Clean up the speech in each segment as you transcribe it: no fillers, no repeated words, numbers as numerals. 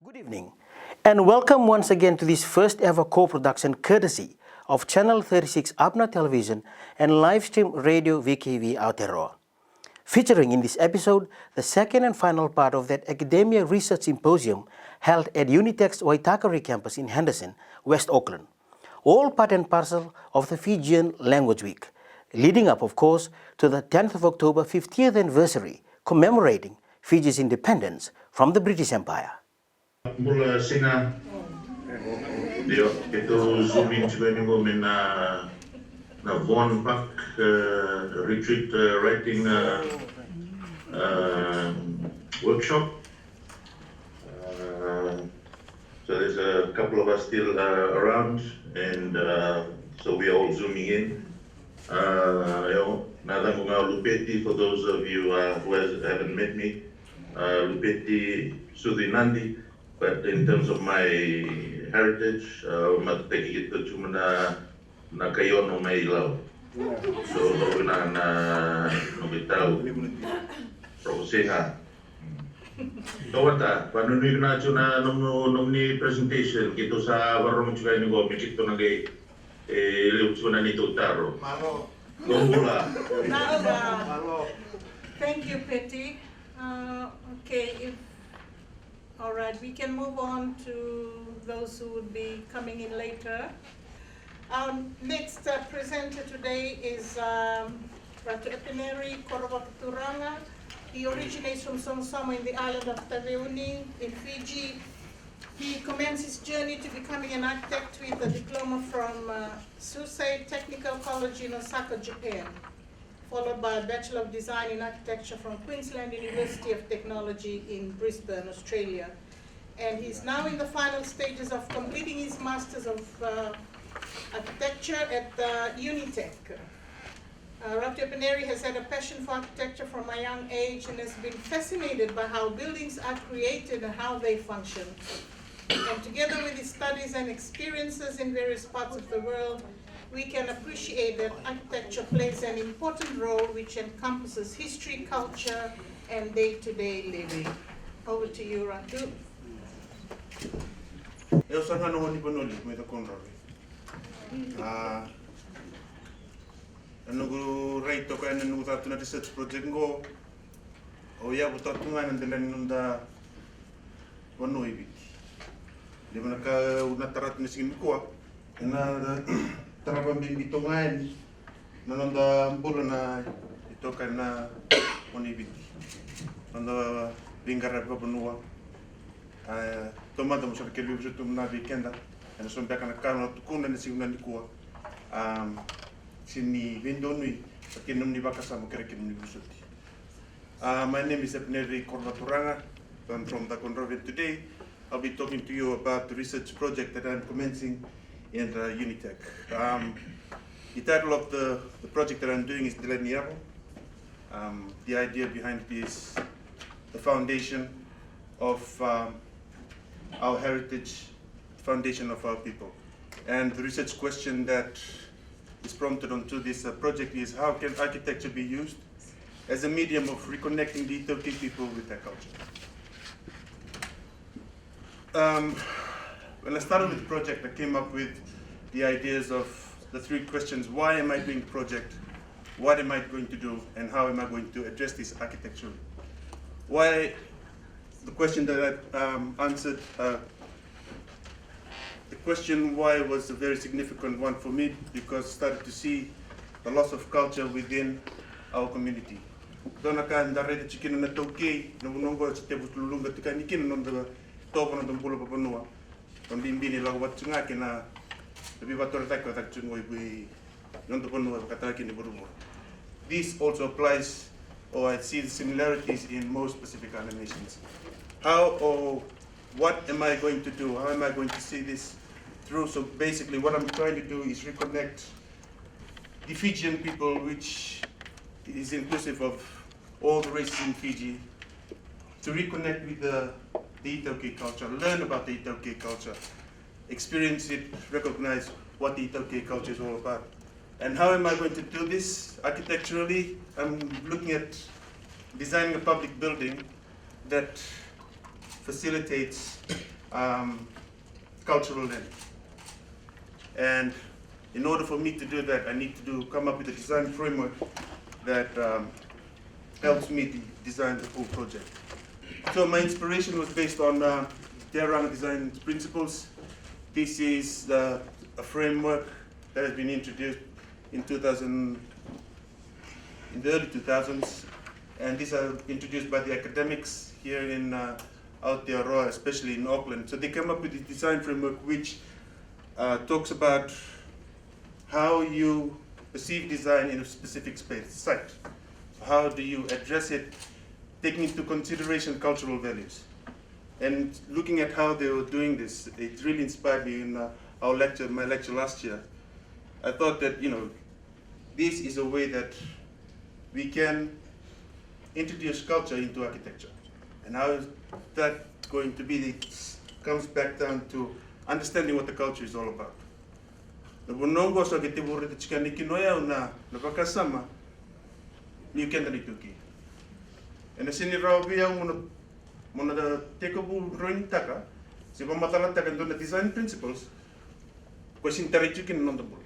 Good evening, and welcome once again to this first ever co-production courtesy of Channel 36 Abna Television and Livestream Radio VKV Aotearoa. Featuring in this episode, the second and final part of that academia research symposium held at Unitec's Waitakere campus in Henderson, West Auckland. All part and parcel of the Fijian Language Week, leading up, of course, to the 10th of October 50th anniversary commemorating Fiji's independence from the British Empire. Mula singa dio itu zooming juga ni mo na Vaughan Park retreat writing workshop. So there's a couple of us still around, and so we are all zooming in. Nada mga Lupeti, for those of you who haven't met me, Lupeti Sudinandi. But in terms of my heritage, matuteki kita cuma na kayono may ilaw. So na nobitaw proseha. Tawata, panunig na cuna nung ni presentation kito sa warung juga ni gomi kito nagay liup cuna nito taro. Malo. Gomula. Malo. Thank you, Petty. Okay. All right, we can move on to those who would be coming in later. Our next presenter today is Ratu Epineri Korowakaturanga. He originates from Sonsamo in the island of Taveuni in Fiji. He commenced his journey to becoming an architect with a diploma from Susei Technical College in Osaka, Japan, followed by a Bachelor of Design in Architecture from Queensland University of Technology in Brisbane, Australia. And he's now in the final stages of completing his Masters of Architecture at Unitec. Ratu Epineri has had a passion for architecture from a young age and has been fascinated by how buildings are created and how they function. And together with his studies and experiences in various parts of the world, we can appreciate that architecture plays an important role which encompasses history, culture, and day-to-day living. Over to you, Ratu. Eu sou não vou niponoli, mas eu controlo. Nugu rei toka ena nugu tatu na research project ngo. O ia buta tunga na delen nunda wano ibiti. Di mana ka una tarat mesin ko na Tarabang bibitongan nonda mbulo na ito ka na onibiti nonda bingara pa bunua tomado mo sa kelu sa tum na weekenda and so back na kano tukuna na siguna ni kuwa sini vendonui pakinum ni bakasa mo kerekin ni busuti. My name is Epineri Korvaturanga. I'm from the Conrovet today. I'll be talking to you about the research project that I'm commencing in Unitec. The title of the project that I'm doing is Delineable. The idea behind it is the foundation of our heritage, foundation of our people. And the research question that is prompted onto this project is how can architecture be used as a medium of reconnecting the Ethiopian people with their culture. When I started with the project, I came up with the ideas of the three questions: why am I doing the project, what am I going to do, and how am I going to address this architecturally? Why, the question that I answered, the question why was a very significant one for me because I started to see the loss of culture within our community. Dona ka ndare de chicken na toke no nongo te butulunga tikanikin no ndo topo no mpulo papanua. Pambimbini la watsunga kena this also applies, or I see the similarities in most Pacific Island nations. How or what am I going to do? How am I going to see this through? So basically what I'm trying to do is reconnect the Fijian people, which is inclusive of all the races in Fiji, to reconnect with the Ethiopian culture, learn about the Ethiopian culture, experience it, recognize what the Ethiopian culture is all about. And how am I going to do this? Architecturally, I'm looking at designing a public building that facilitates cultural lens. And in order for me to do that, I need to come up with a design framework that helps me to design the whole project. So my inspiration was based on Te Aranga design principles. This is a framework that has been introduced in the early 2000s, and these are introduced by the academics here in Aotearoa, especially in Auckland. So they came up with a design framework which talks about how you perceive design in a specific site. How do you address it, taking into consideration cultural values? And looking at how they were doing this, it really inspired me in my lecture last year. I thought that, this is a way that we can introduce culture into architecture. And how is that going to be? It comes back down to understanding what the culture is all about. The bonongo so que te borre te chikani kinoya una na bakasama ni kenda ni tuki. And the senior rawia mona the takeable drawing taka si matala taka the design principles question tari chicken non the bull.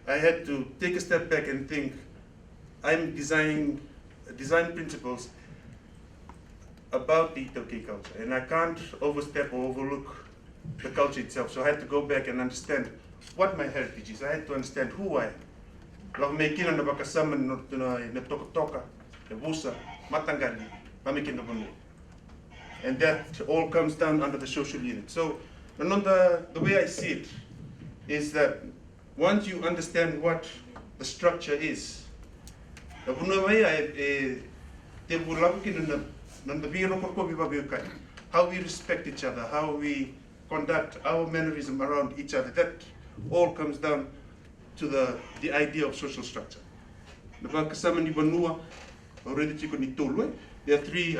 I had to take a step back and think I'm designing design principles about the Itoki culture, and I can't overstep or overlook the culture itself. So I had to go back and understand what my heritage is. I had to understand who I am. Lau na bakasama na toka, the busa, matangali, mamikina bonu. And that all comes down under the social unit. So the way I see it is that once you understand what the structure is, how we respect each other, how we conduct our mannerism around each other, that all comes down to the idea of social structure. There are three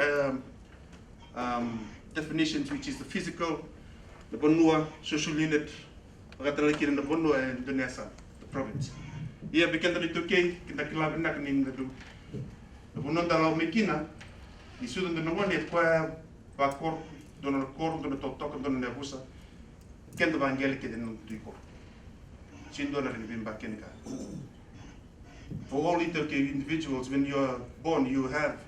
definitions, which is the physical, the bonua, social unit, and the province. Here, because the Tuke, the Kilabanak in the do. The Bunanda Mekina, the student in the one at Qua, Bakor, Donald Cor, Donald Tok, Donald Nebusa, Kent of Angelic in Tuko. Chindona and Bimbakenka. For all Itoke individuals, when you are born, you have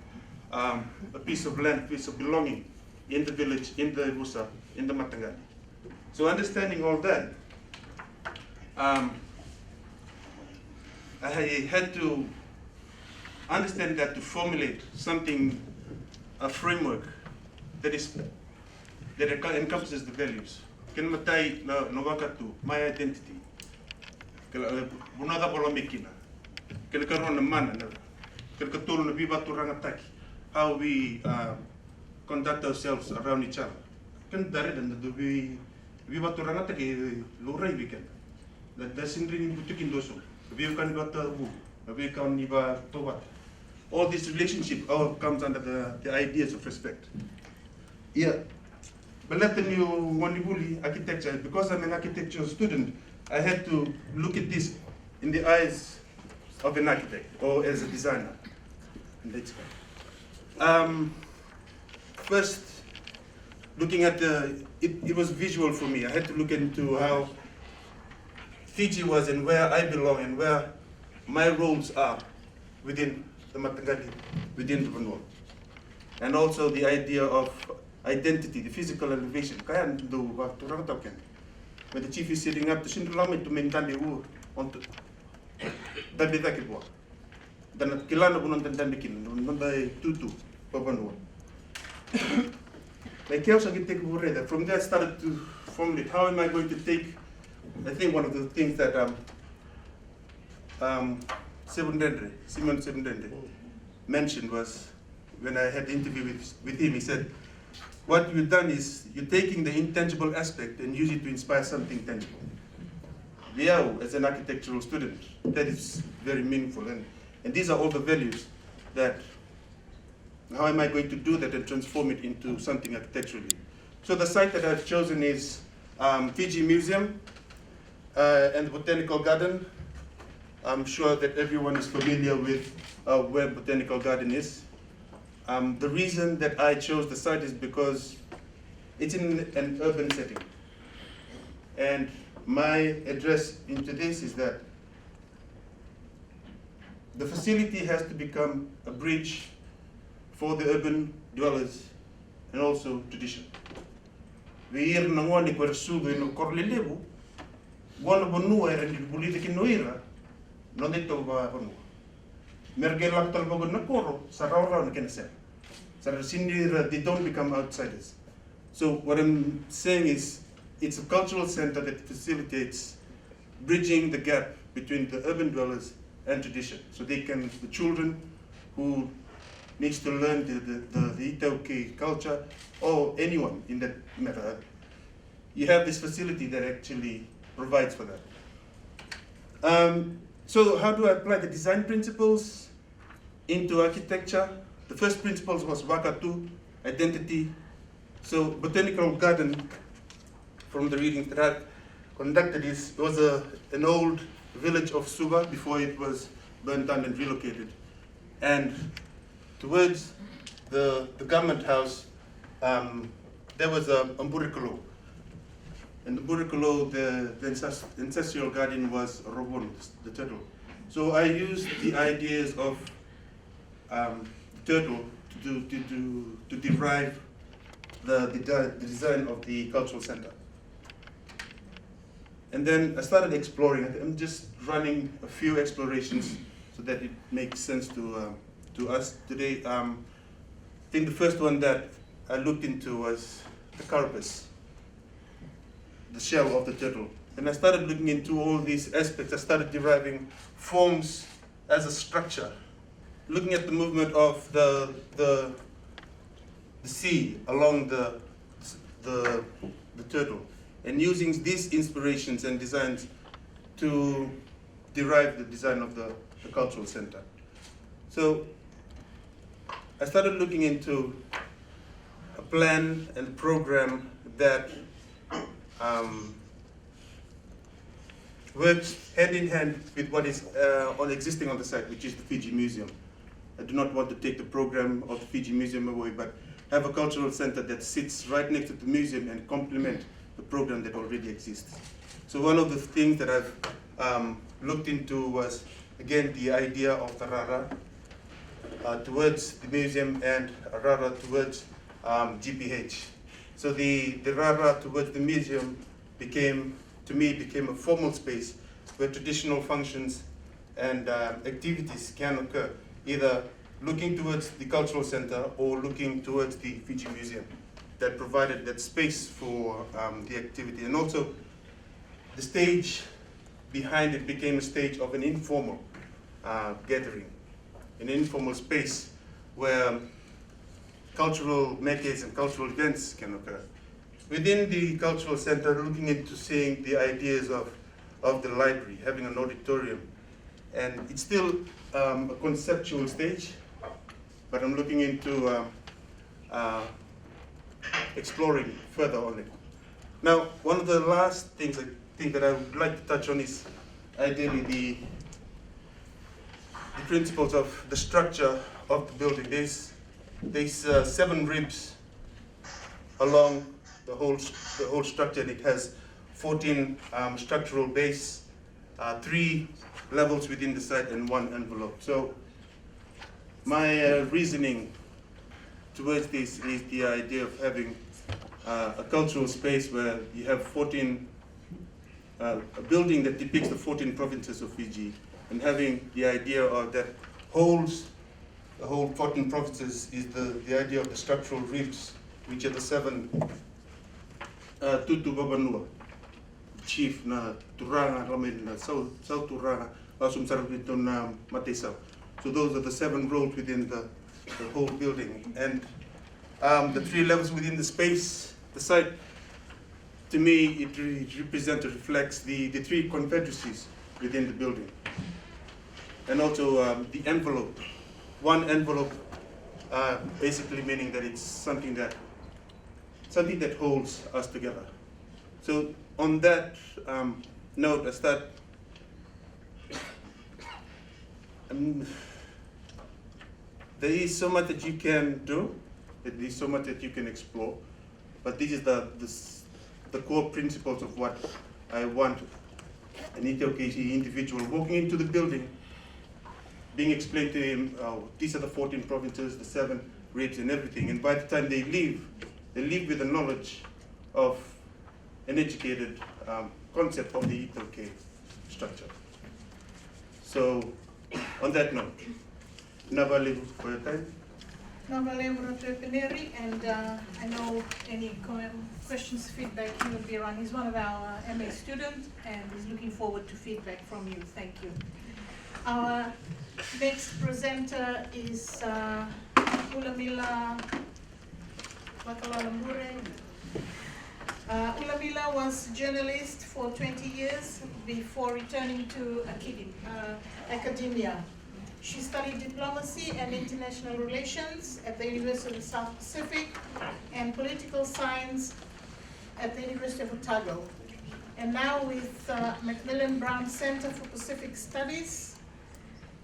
a piece of land, a piece of belonging in the village, in the Busa, in the Matangani. So understanding all that, I had to understand that to formulate something, a framework that encompasses the values. Ken matai na novakatu, my identity. Bunada bolomikina. Ken karona mana na. Ken katulu na biba turangataki. How we conduct ourselves around each other. Ken dari dan do we biba turangataki lurai weekend. That sindri butukin doso. All this relationship all comes under the ideas of respect. Yeah. But let the new Wanibuli architecture, because I'm an architectural student, I had to look at this in the eyes of an architect or as a designer. First, looking at it was visual for me. I had to look into how Fiji was and where I belong and where my roles are within the Matangati, within the Vanua. And also the idea of identity, the physical elevation. When the chief is sitting up, the Shindulame to maintain the wood on that bit like it was. Then at Kilana Bunon and Dandikin, Nunda Tutu, Papanua. Like Chaos, I can take that. From there, I started to formulate how am I going to take. I think one of the things that Simon Sebundende mentioned was when I had the interview with him, he said, what you've done is you're taking the intangible aspect and use it to inspire something tangible. Liao, as an architectural student, that is very meaningful. And these are all the values that, how am I going to do that and transform it into something architecturally? So the site that I've chosen is Fiji Museum, and the Botanical Garden. I'm sure that everyone is familiar with where Botanical Garden is. The reason that I chose the site is because it's in an urban setting. And my address into this is that the facility has to become a bridge for the urban dwellers and also tradition. We hear nangwani kwa sudo ino korlelebu, wana bonua era di bulita kinoira, non de toba bonua. Merge laktal bogo na koro, saraura na kenesen. Sarasinira, they don't become outsiders. So what I'm saying is, it's a cultural center that facilitates bridging the gap between the urban dwellers and tradition. So the children who needs to learn the Itaukei culture, or anyone in that matter, you have this facility that actually provides for that. So how do I apply the design principles into architecture? The first principles was Wakatu, identity. So botanical garden, from the readings that I've conducted, it was an old village of Suba before it was burnt down and relocated. And towards the government house, there was a Mburikolo. And the Mburikolo, the ancestral guardian was Robon, the turtle. So I used the ideas of the turtle to derive the design of the cultural center. And then I started exploring. I'm just running a few explorations so that it makes sense to us today. I think the first one that I looked into was the carapace, the shell of the turtle. And I started looking into all these aspects. I started deriving forms as a structure, looking at the movement of the sea along the turtle, and using these inspirations and designs to derive the design of the cultural center. So I started looking into a plan and program that works hand in hand with what is existing on the site, which is the Fiji Museum. I do not want to take the program of the Fiji Museum away, but have a cultural center that sits right next to the museum and complement the program that already exists. So one of the things that I've looked into was, again, the idea of the Rara towards the museum and Rara towards GPH. So the Rara towards the museum became a formal space where traditional functions and activities can occur, either looking towards the cultural center or looking towards the Fiji Museum, that provided that space for the activity. And also the stage behind it became a stage of an informal gathering, an informal space where cultural makers and cultural events can occur. Within the cultural center, looking into seeing the ideas of the library, having an auditorium. And it's still a conceptual stage, but I'm looking into exploring further on it. Now, one of the last things I think that I would like to touch on is ideally the principles of the structure of the building. There's 7 ribs along the whole structure, and it has 14 structural base, 3 levels within the site, and 1 envelope. So my reasoning towards this is the idea of having a cultural space where you have a building that depicts the 14 provinces of Fiji, and having the idea of that holds the whole 14 provinces is the idea of the structural ribs, which are the 7 Tutu Babanua, chief na Turanga, na South Turanga, Lasum Sarabito na Matesau. So those are the 7 roles within the whole building. And the 3 levels within the space, the site, to me, it represents or reflects the 3 confederacies within the building. And also the envelope. 1 envelope, basically meaning that it's something that holds us together. So on that note, I start. There is so much that you can do. There is so much that you can explore. but this is the core principles of what I want an Ethio-KC individual walking into the building, being explained to him, these are the 14 provinces, the 7 rates and everything, and by the time they leave with the knowledge of an educated concept of the Ethio-K structure. So, on that note, Navale for your time. Navale Peneri, and I know any questions, feedback, he will be around. He's one of our MA students and he's looking forward to feedback from you. Thank you. Our next presenter is Ulamila Bakalalambure. Ulamila was a journalist for 20 years before returning to academia. She studied diplomacy and international relations at the University of the South Pacific and political science at the University of Otago. And now with Macmillan Brown Center for Pacific Studies,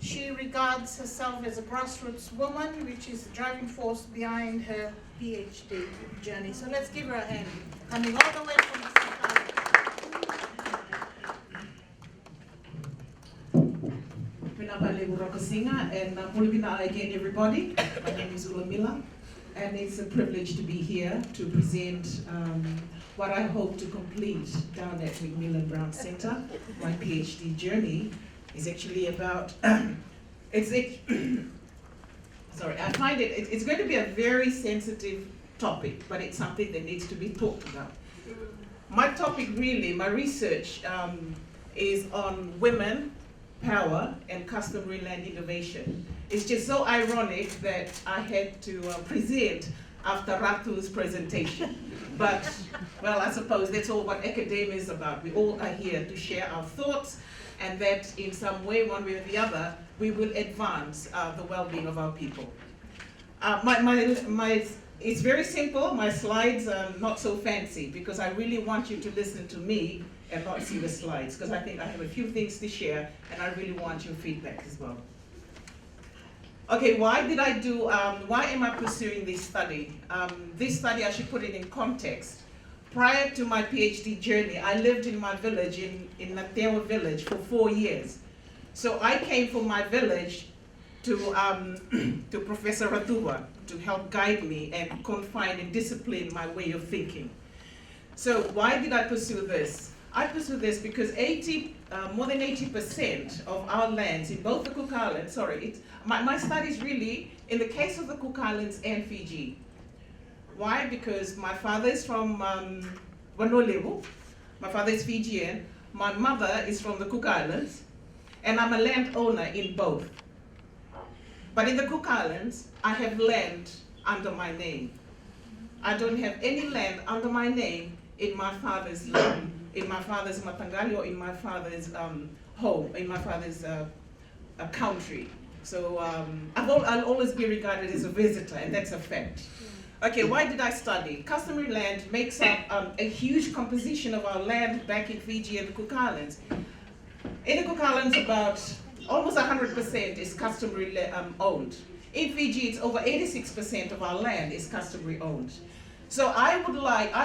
she regards herself as a grassroots woman, which is the driving force behind her PhD journey. So let's give her a hand. Coming all the way from Chicago. And again, everybody. My name is Ulamila, and it's a privilege to be here to present what I hope to complete down at Macmillan Brown Center. My PhD journey is actually about, sorry, I find it's going to be a very sensitive topic, but it's something that needs to be talked about. My topic really, my research is on women, power, and customary land innovation. It's just so ironic that I had to present after Ratu's presentation. But, well, I suppose that's all what academia is about. We all are here to share our thoughts, and that in some way, one way or the other, we will advance the well-being of our people. It's very simple. My slides are not so fancy because I really want you to listen to me and not see the slides, because I think I have a few things to share and I really want your feedback as well. Okay, why am I pursuing this study? This study, I should put it in context. Prior to my PhD journey, I lived in my village, in Natewa village, for 4 years. So I came from my village to Professor Ratuwa to help guide me and confine and discipline my way of thinking. So why did I pursue this? I pursue this because more than 80% of our lands in both the Cook Islands, my studies really in the case of the Cook Islands and Fiji. Why? Because my father is from Wanolevu, my father is Fijian, my mother is from the Cook Islands, and I'm a landowner in both. But in the Cook Islands, I have land under my name. I don't have any land under my name in my father's land, in my father's matangali, or in my father's home, in my father's country. So I'll always be regarded as a visitor, and that's a fact. Okay, why did I study? Customary land makes up a huge composition of our land back in Fiji and the Cook Islands. In the Cook Islands, about almost 100% is customary owned. In Fiji, it's over 86% of our land is customary owned. So I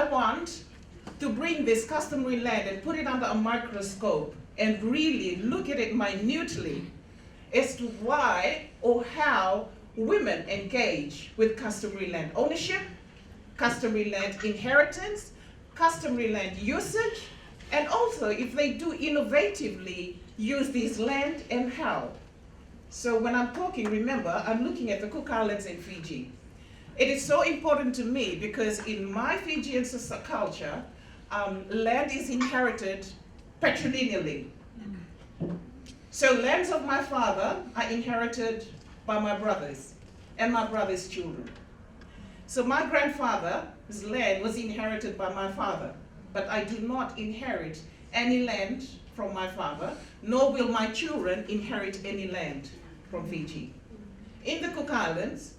want to bring this customary land and put it under a microscope and really look at it minutely as to why or how women engage with customary land ownership, customary land inheritance, customary land usage, and also if they do innovatively use this land and how. So when I'm talking, remember, I'm looking at the Cook Islands and Fiji. It is so important to me because in my Fijian culture, land is inherited patrilineally. So lands of my father are inherited by my brothers and my brother's children. So my grandfather's land was inherited by my father, but I do not inherit any land from my father, nor will my children inherit any land from Fiji. In the Cook Islands,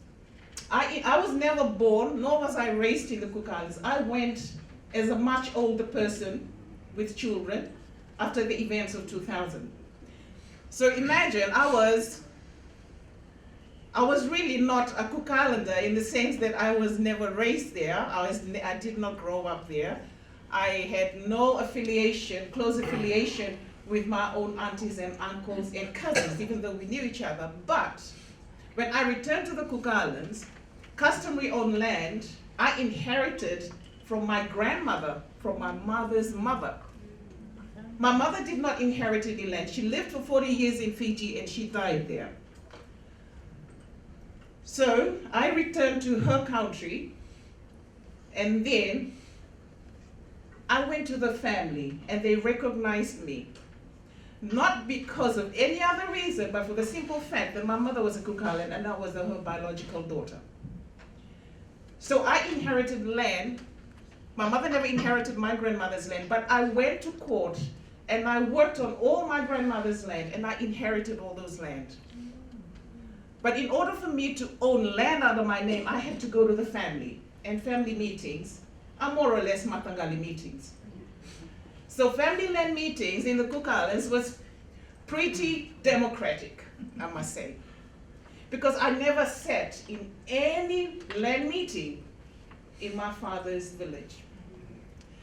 I was never born, nor was I raised in the Cook Islands. I went as a much older person with children after the events of 2000. So imagine I was I was really not a Cook Islander in the sense that I was never raised there. I did not grow up there. I had no affiliation, close affiliation with my own aunties and uncles and cousins, even though we knew each other. But when I returned to the Cook Islands, customary owned land, I inherited from my grandmother, from my mother's mother. My mother did not inherit any land. She lived for 40 years in Fiji and she died there. So I returned to her country, and then I went to the family and they recognized me. Not because of any other reason, but for the simple fact that my mother was a Cook Island and I was her biological daughter. So I inherited land. My mother never inherited my grandmother's land, but I went to court and I worked on all my grandmother's land and I inherited all those land. But in order for me to own land under my name, I had to go to the family, and family meetings are more or less Matangali meetings. So family land meetings in the Cook Islands was pretty democratic, I must say. Because I never sat in any land meeting in my father's village.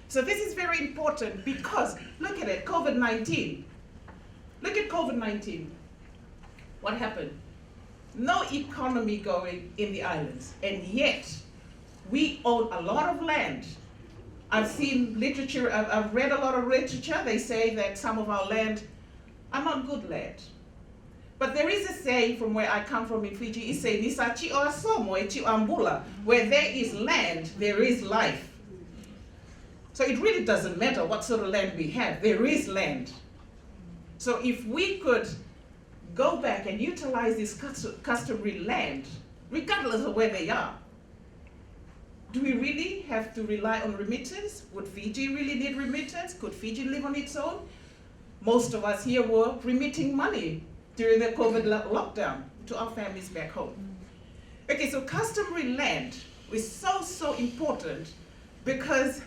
So this is very important because, look at it, COVID-19. Look at COVID-19. What happened? No economy going in the islands, and yet we own a lot of land. I've seen literature, I've read a lot of literature. They say that some of our land are not good land. But there is a saying from where I come from in Fiji, it says, Nisachi o asomo echi ambula, where there is land, there is life. So it really doesn't matter what sort of land we have, there is land. So if we could go back and utilize this customary land, regardless of where they are, do we really have to rely on remittance? Would Fiji really need remittance? Could Fiji live on its own? Most of us here were remitting money during the COVID lockdown to our families back home. Okay, so customary land is so important because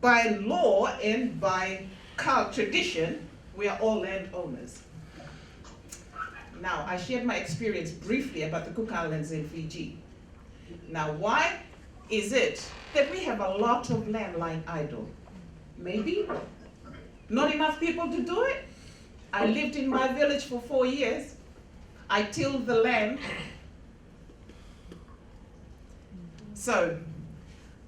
by law and by tradition, we are all landowners. Now, I shared my experience briefly about the Cook Islands in Fiji. Now, why is it that we have a lot of land lying idle? Maybe not enough people to do it. I lived in my village for 4 years. I tilled the land. So,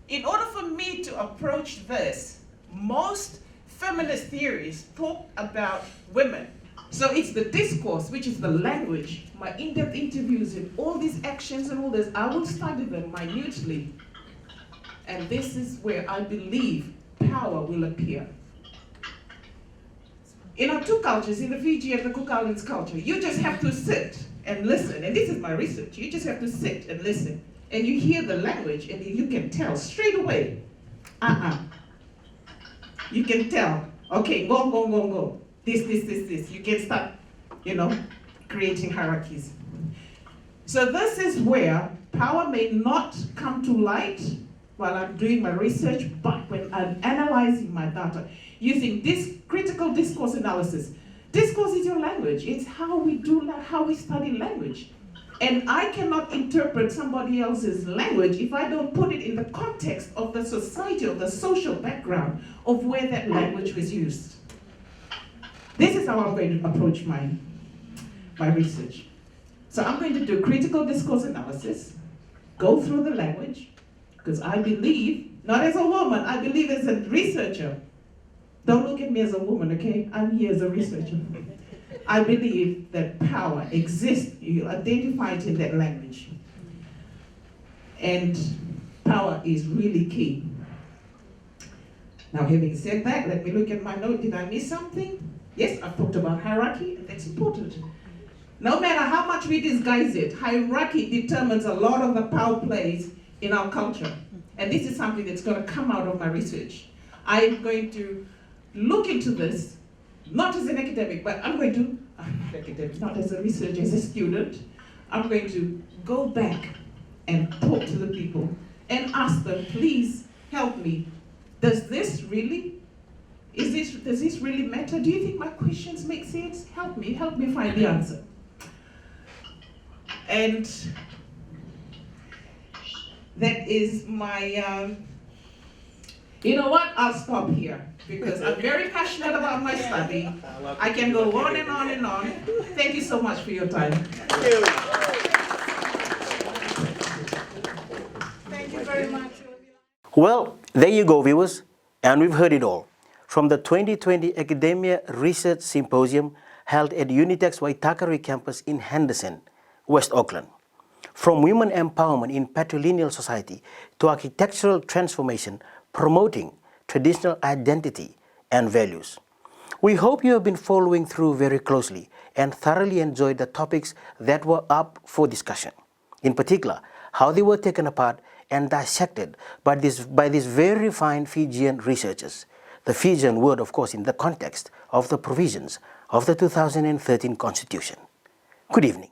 in order for me to approach this, most feminist theories talk about women. So it's the discourse, which is the language, my in-depth interviews and all these actions and all this, I will study them minutely. And this is where I believe power will appear. In our two cultures, in the Fiji and the Cook Islands culture, you just have to sit and listen. And this is my research. You just have to sit and listen. And you hear the language and you can tell straight away. You can tell, okay, go. This. You can start, creating hierarchies. So this is where power may not come to light while I'm doing my research, but when I'm analyzing my data, using this critical discourse analysis. Discourse is your language. It's how we study language. And I cannot interpret somebody else's language if I don't put it in the context of the society, of the social background of where that language was used. This is how I'm going to approach my research. So I'm going to do critical discourse analysis, go through the language, because I believe, not as a woman, I believe as a researcher. Don't look at me as a woman, okay? I'm here as a researcher. I believe that power exists. You identify it in that language. And power is really key. Now, having said that, let me look at my note. Did I miss something? Yes, I've talked about hierarchy, and that's important. No matter how much we disguise it, hierarchy determines a lot of the power plays in our culture. And this is something that's going to come out of my research. I'm going to look into this, not as an academic, but I'm going to, not as a researcher, as a student, I'm going to go back and talk to the people and ask them, please help me. Does this really does this really matter? Do you think my questions make sense? Help me find the answer. And that is my, you know what, I'll stop here because I'm very passionate about my study. I can go on and on and on. Thank you so much for your time. Thank you very much. Well, there you go, viewers, and we've heard it all. From the 2020 Academia Research Symposium held at Unitec's Waitakere campus in Henderson, West Auckland. From women empowerment in patrilineal society to architectural transformation promoting traditional identity and values. We hope you have been following through very closely and thoroughly enjoyed the topics that were up for discussion. In particular, how they were taken apart and dissected by these very fine Fijian researchers. The Fijian word, of course, in the context of the provisions of the 2013 Constitution. Good evening.